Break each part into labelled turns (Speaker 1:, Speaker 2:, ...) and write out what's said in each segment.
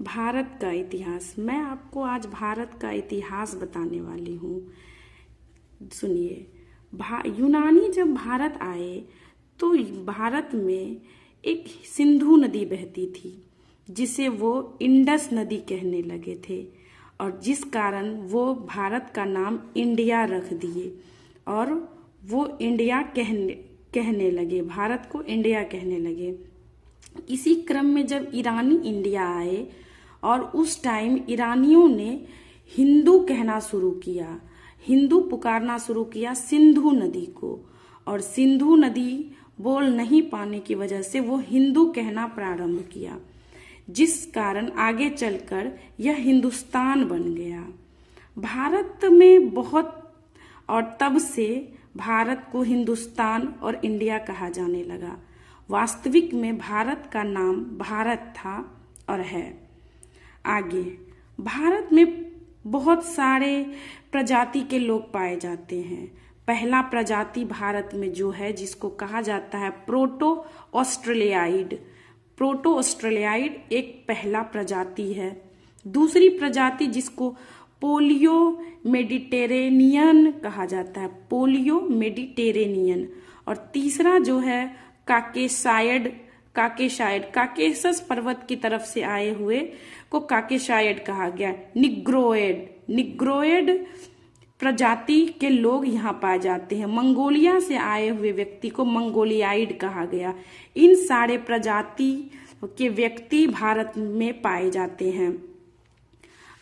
Speaker 1: भारत का इतिहास। मैं आपको आज भारत का इतिहास बताने वाली हूँ। सुनिए, यूनानी जब भारत आए तो भारत में एक सिंधु नदी बहती थी जिसे वो इंडस नदी कहने लगे थे, और जिस कारण वो भारत का नाम इंडिया रख दिए और वो इंडिया कहने लगे, भारत को इंडिया कहने लगे। इसी क्रम में जब ईरानी इंडिया आए और उस टाइम ईरानियों ने हिंदू कहना शुरू किया, हिंदू पुकारना शुरू किया सिंधु नदी को, और सिंधु नदी बोल नहीं पाने की वजह से वो हिंदू कहना प्रारंभ किया, जिस कारण आगे चलकर यह हिंदुस्तान बन गया। भारत में बहुत, और तब से भारत को हिंदुस्तान और इंडिया कहा जाने लगा। वास्तविक में भारत का नाम भारत था और है। आगे, भारत में बहुत सारे प्रजाति के लोग पाए जाते हैं। पहला प्रजाति भारत में जो है, जिसको कहा जाता है प्रोटो ऑस्ट्रेलियाइड। प्रोटो ऑस्ट्रेलियाइड एक पहला प्रजाति है। दूसरी प्रजाति जिसको पोलियो मेडिटेरेनियन कहा जाता है, पोलियो मेडिटेरेनियन। और तीसरा जो है काकेशायड, काकेशस पर्वत की तरफ से आए हुए को काकेशायड कहा गया। निग्रोएड प्रजाति के लोग यहाँ पाए जाते हैं। मंगोलिया से आए हुए व्यक्ति को मंगोलियाइड कहा गया। इन सारे प्रजाति के व्यक्ति भारत में पाए जाते हैं।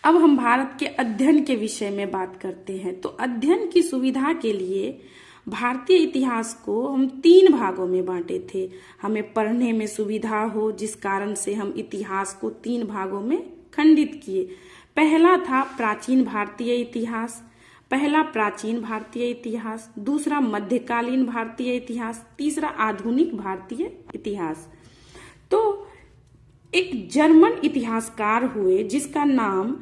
Speaker 1: अब हम भारत के अध्ययन के विषय में बात करते हैं। तो अध्ययन की सुविधा के लिए भारतीय इतिहास को हम 3 भागों में बांटे थे। हमें पढ़ने में सुविधा हो, जिस कारण से हम इतिहास को 3 भागों में खंडित किए। पहला था प्राचीन भारतीय इतिहास, दूसरा मध्यकालीन भारतीय इतिहास, तीसरा आधुनिक भारतीय इतिहास। तो एक जर्मन इतिहासकार हुए जिसका नाम